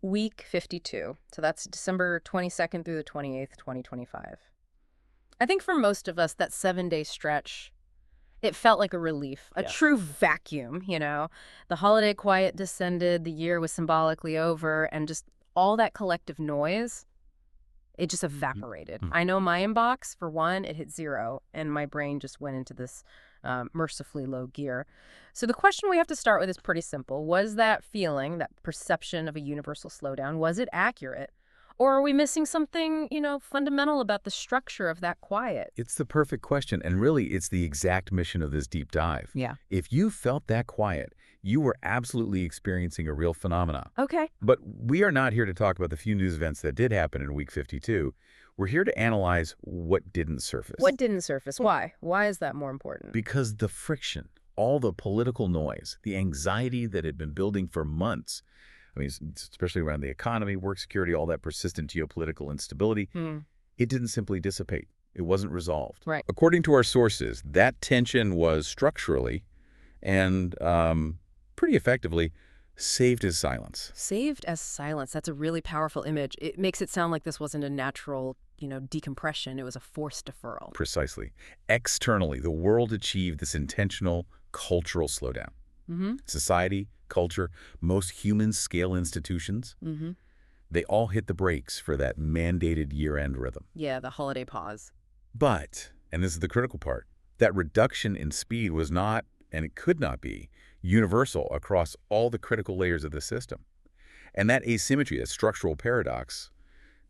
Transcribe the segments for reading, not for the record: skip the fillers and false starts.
Week 52. So that's December 22nd through the 28th, 2025. I think for most of us, that 7-day stretch, it felt like a relief, a Yeah. true vacuum. The holiday quiet descended, the year was symbolically over, and just all that collective noise, it just evaporated. Mm. I know my inbox, for one, it hit zero, and my brain just went into this mercifully low gear. So the question we have to start with is pretty simple. Was that feeling, that perception of a universal slowdown, was it accurate? Or are we missing something, fundamental about the structure of that quiet? It's the perfect question, and really, it's the exact mission of this deep dive. Yeah. If you felt that quiet, you were absolutely experiencing a real phenomena. Okay. But we are not here to talk about the few news events that did happen in week 52. We're here to analyze what didn't surface. What didn't surface? Why? Why is that more important? Because the friction, all the political noise, the anxiety that had been building for months, I mean, especially around the economy, work security, all that persistent geopolitical instability, it didn't simply dissipate. It wasn't resolved. Right. According to our sources, that tension was structurally and pretty effectively saved as silence. Saved as silence. That's a really powerful image. It makes it sound like this wasn't a natural, decompression. It was a forced deferral. Precisely. Externally, the world achieved this intentional cultural slowdown. Society, culture, most human-scale institutions, they all hit the brakes for that mandated year-end rhythm. Yeah, the holiday pause. But, and this is the critical part, that reduction in speed was not, and it could not be, universal across all the critical layers of the system. And that asymmetry, that structural paradox,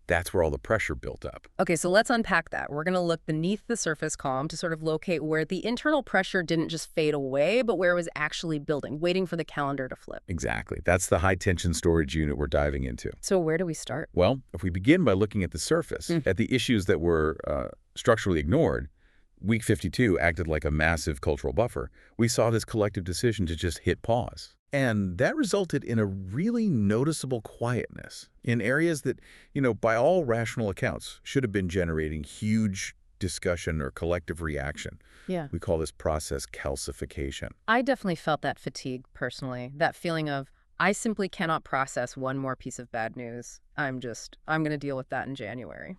that's where all the pressure built up. Okay, so let's unpack that. We're going to look beneath the surface calm to sort of locate where the internal pressure didn't just fade away, but where it was actually building, waiting for the calendar to flip. Exactly. That's the high-tension storage unit we're diving into. So where do we start? Well, if we begin by looking at the surface, at the issues that were structurally ignored, Week 52 acted like a massive cultural buffer. We saw this collective decision to just hit pause. And that resulted in a really noticeable quietness in areas that, by all rational accounts, should have been generating huge discussion or collective reaction. Yeah. We call this process calcification. I definitely felt that fatigue personally, that feeling of, I simply cannot process one more piece of bad news. I'm going to deal with that in January.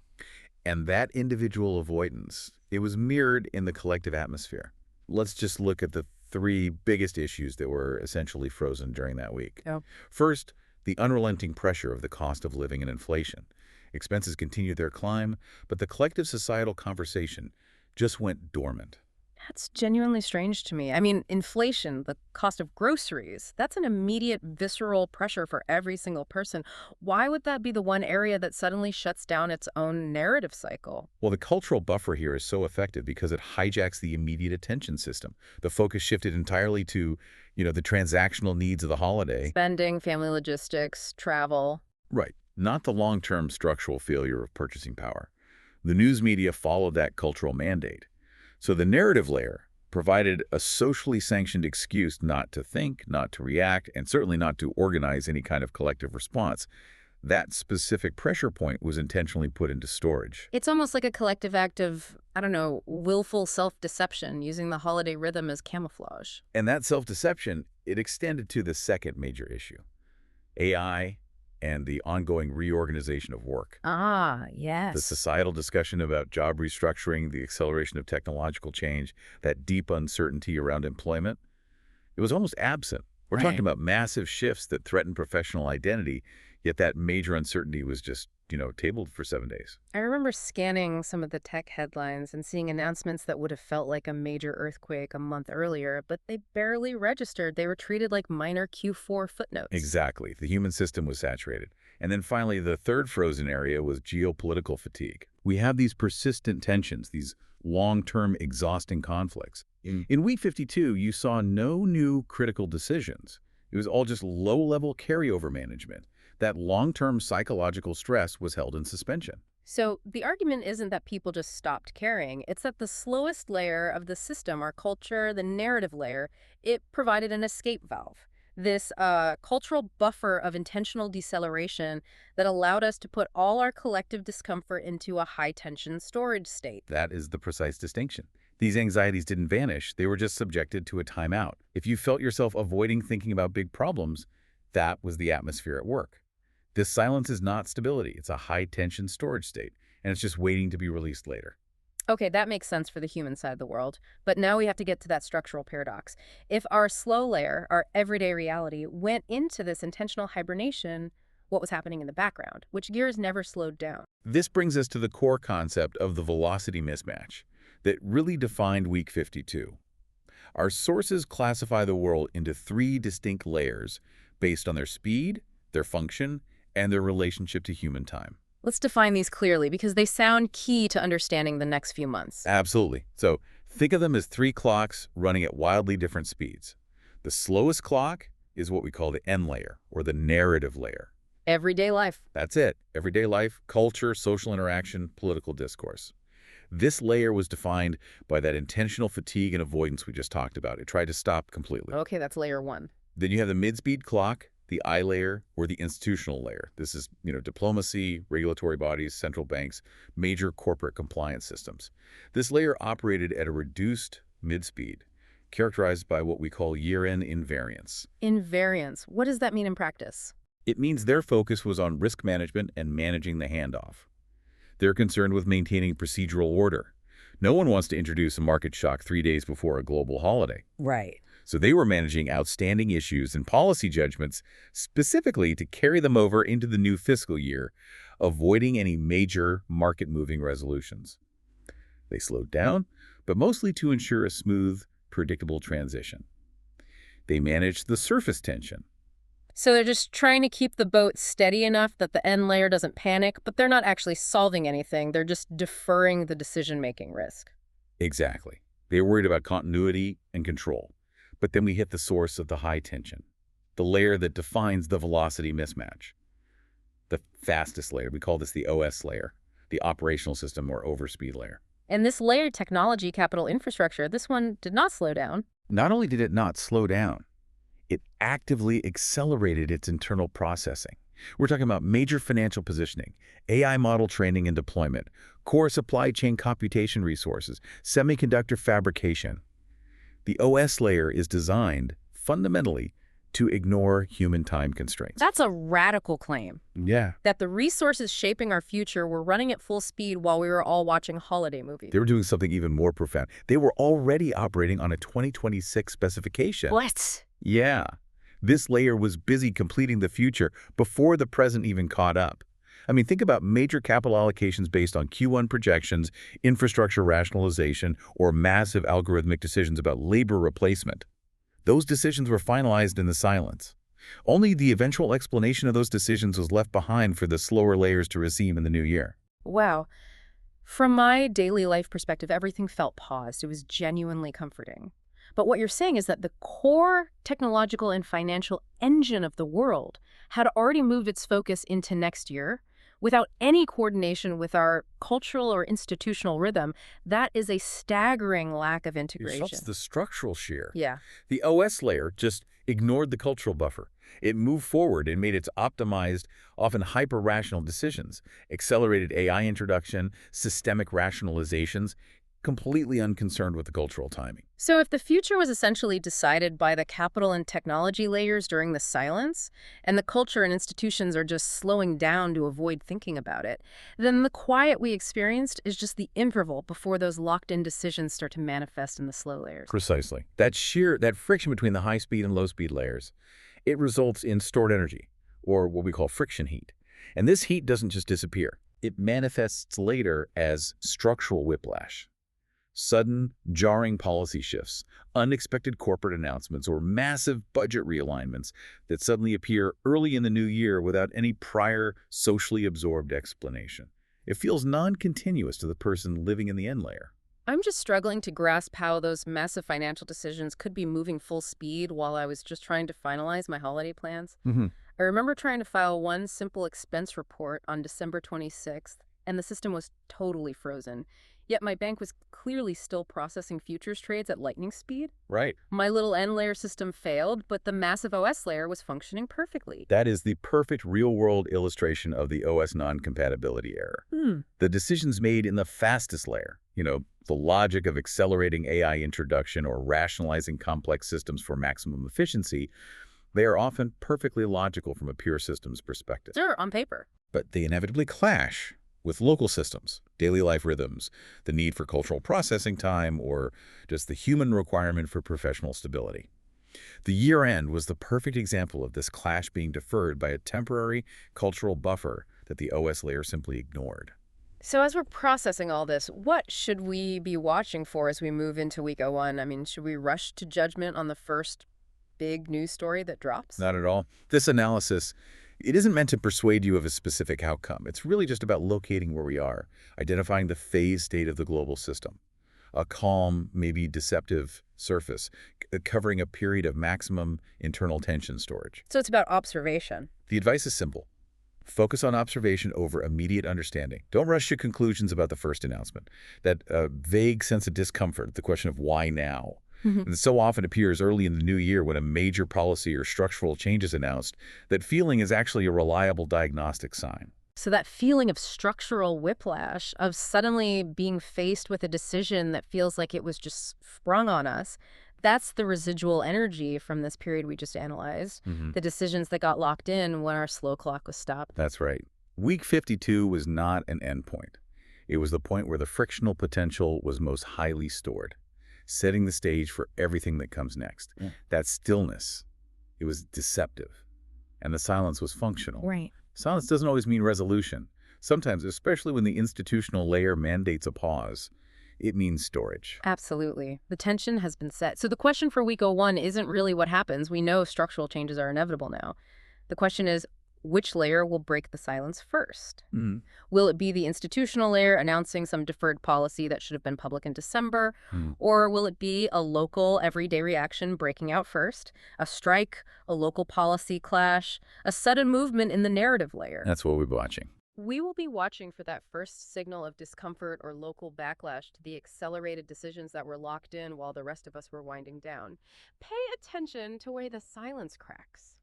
And that individual avoidance, it was mirrored in the collective atmosphere. Let's just look at the three biggest issues that were essentially frozen during that week. Yeah. First, the unrelenting pressure of the cost of living and inflation. Expenses continued their climb, but the collective societal conversation just went dormant. That's genuinely strange to me. I mean, inflation, the cost of groceries, that's an immediate visceral pressure for every single person. Why would that be the one area that suddenly shuts down its own narrative cycle? Well, the cultural buffer here is so effective because it hijacks the immediate attention system. The focus shifted entirely to, the transactional needs of the holiday. Spending, family logistics, travel. Right. Not the long-term structural failure of purchasing power. The news media followed that cultural mandate. So the narrative layer provided a socially sanctioned excuse not to think, not to react, and certainly not to organize any kind of collective response. That specific pressure point was intentionally put into storage. It's almost like a collective act of, willful self-deception, using the holiday rhythm as camouflage. And that self-deception, it extended to the second major issue, AI and the ongoing reorganization of work. Ah, yes. The societal discussion about job restructuring, the acceleration of technological change, that deep uncertainty around employment, it was almost absent. We're talking about massive shifts that threaten professional identity, yet that major uncertainty was just, tabled for 7 days. I remember scanning some of the tech headlines and seeing announcements that would have felt like a major earthquake a month earlier, but they barely registered. They were treated like minor Q4 footnotes. Exactly. The human system was saturated. And then finally, the third frozen area was geopolitical fatigue. We have these persistent tensions, these long-term exhausting conflicts. In week 52, you saw no new critical decisions. It was all just low-level carryover management. That long-term psychological stress was held in suspension. So the argument isn't that people just stopped caring. It's that the slowest layer of the system, our culture, the narrative layer, it provided an escape valve. This cultural buffer of intentional deceleration that allowed us to put all our collective discomfort into a high-tension storage state. That is the precise distinction. These anxieties didn't vanish. They were just subjected to a timeout. If you felt yourself avoiding thinking about big problems, that was the atmosphere at work. This silence is not stability. It's a high-tension storage state, and it's just waiting to be released later. Okay, that makes sense for the human side of the world. But now we have to get to that structural paradox. If our slow layer, our everyday reality, went into this intentional hibernation, what was happening in the background? Which gears never slowed down? This brings us to the core concept of the velocity mismatch that really defined week 52. Our sources classify the world into three distinct layers based on their speed, their function, and their relationship to human time. Let's define these clearly because they sound key to understanding the next few months. Absolutely. So think of them as three clocks running at wildly different speeds. The slowest clock is what we call the N layer, or the narrative layer. Everyday life. That's it. Everyday life, culture, social interaction, political discourse. This layer was defined by that intentional fatigue and avoidance we just talked about. It tried to stop completely. Okay, that's layer one. Then you have the mid-speed clock, the I layer, or the institutional layer. This is, diplomacy, regulatory bodies, central banks, major corporate compliance systems. This layer operated at a reduced mid-speed, characterized by what we call year-end invariance. Invariance. What does that mean in practice? It means their focus was on risk management and managing the handoff. They're concerned with maintaining procedural order. No one wants to introduce a market shock 3 days before a global holiday. Right. So they were managing outstanding issues and policy judgments specifically to carry them over into the new fiscal year, avoiding any major market-moving resolutions. They slowed down, but mostly to ensure a smooth, predictable transition. They managed the surface tension. So they're just trying to keep the boat steady enough that the end layer doesn't panic, but they're not actually solving anything. They're just deferring the decision-making risk. Exactly. They were worried about continuity and control. But then we hit the source of the high tension, the layer that defines the velocity mismatch. The fastest layer, we call this the OS layer, the operational system or overspeed layer. And this layered technology, capital infrastructure, this one did not slow down. Not only did it not slow down, it actively accelerated its internal processing. We're talking about major financial positioning, AI model training and deployment, core supply chain computation resources, semiconductor fabrication. The OS layer is designed, fundamentally, to ignore human time constraints. That's a radical claim. Yeah. That the resources shaping our future were running at full speed while we were all watching holiday movies. They were doing something even more profound. They were already operating on a 2026 specification. What? Yeah. This layer was busy completing the future before the present even caught up. I mean, think about major capital allocations based on Q1 projections, infrastructure rationalization, or massive algorithmic decisions about labor replacement. Those decisions were finalized in the silence. Only the eventual explanation of those decisions was left behind for the slower layers to receive in the new year. Wow. From my daily life perspective, everything felt paused. It was genuinely comforting. But what you're saying is that the core technological and financial engine of the world had already moved its focus into next year without any coordination with our cultural or institutional rhythm. That is a staggering lack of integration. That's the structural shear. Yeah. The OS layer just ignored the cultural buffer. It moved forward and made its optimized, often hyper-rational decisions, accelerated AI introduction, systemic rationalizations, completely unconcerned with the cultural timing. So if the future was essentially decided by the capital and technology layers during the silence, and the culture and institutions are just slowing down to avoid thinking about it, then the quiet we experienced is just the interval before those locked-in decisions start to manifest in the slow layers. Precisely. That friction between the high-speed and low-speed layers, it results in stored energy, or what we call friction heat. And this heat doesn't just disappear. It manifests later as structural whiplash. Sudden, jarring policy shifts, unexpected corporate announcements, or massive budget realignments that suddenly appear early in the new year without any prior socially absorbed explanation. It feels non-continuous to the person living in the end layer. I'm just struggling to grasp how those massive financial decisions could be moving full speed while I was just trying to finalize my holiday plans. I remember trying to file one simple expense report on December 26th, and the system was totally frozen. Yet my bank was clearly still processing futures trades at lightning speed. Right. My little N-layer system failed, but the massive OS layer was functioning perfectly. That is the perfect real-world illustration of the OS non-compatibility error. The decisions made in the fastest layer, the logic of accelerating AI introduction or rationalizing complex systems for maximum efficiency, They are often perfectly logical from a pure systems perspective. Sure, on paper. But they inevitably clash with local systems, daily life rhythms, the need for cultural processing time, or just the human requirement for professional stability. The year-end was the perfect example of this clash being deferred by a temporary cultural buffer that the OS layer simply ignored. So as we're processing all this, what should we be watching for as we move into week oh 01? I mean, should we rush to judgment on the first big news story that drops? Not at all. This analysis, it isn't meant to persuade you of a specific outcome. It's really just about locating where we are, identifying the phase state of the global system. A calm, maybe deceptive surface, covering a period of maximum internal tension storage. So it's about observation. The advice is simple. Focus on observation over immediate understanding. Don't rush to conclusions about the first announcement. That vague sense of discomfort, the question of why now, and so often appears early in the new year when a major policy or structural change is announced, that feeling is actually a reliable diagnostic sign. So that feeling of structural whiplash, of suddenly being faced with a decision that feels like it was just sprung on us, that's the residual energy from this period we just analyzed, the decisions that got locked in when our slow clock was stopped. That's right. Week 52 was not an endpoint. It was the point where the frictional potential was most highly stored, setting the stage for everything that comes next. That stillness, it was deceptive, and the silence was functional. Right. Silence doesn't always mean resolution. Sometimes, especially when the institutional layer mandates a pause, it means storage. Absolutely. The tension has been set. So the question for week oh 01 isn't really what happens. We know structural changes are inevitable now. The question is, which layer will break the silence first? Will it be the institutional layer announcing some deferred policy that should have been public in December? Or will it be a local, everyday reaction breaking out first? A strike, a local policy clash, a sudden movement in the narrative layer? That's what we're watching. We will be watching for that first signal of discomfort or local backlash to the accelerated decisions that were locked in while the rest of us were winding down. Pay attention to where the silence cracks.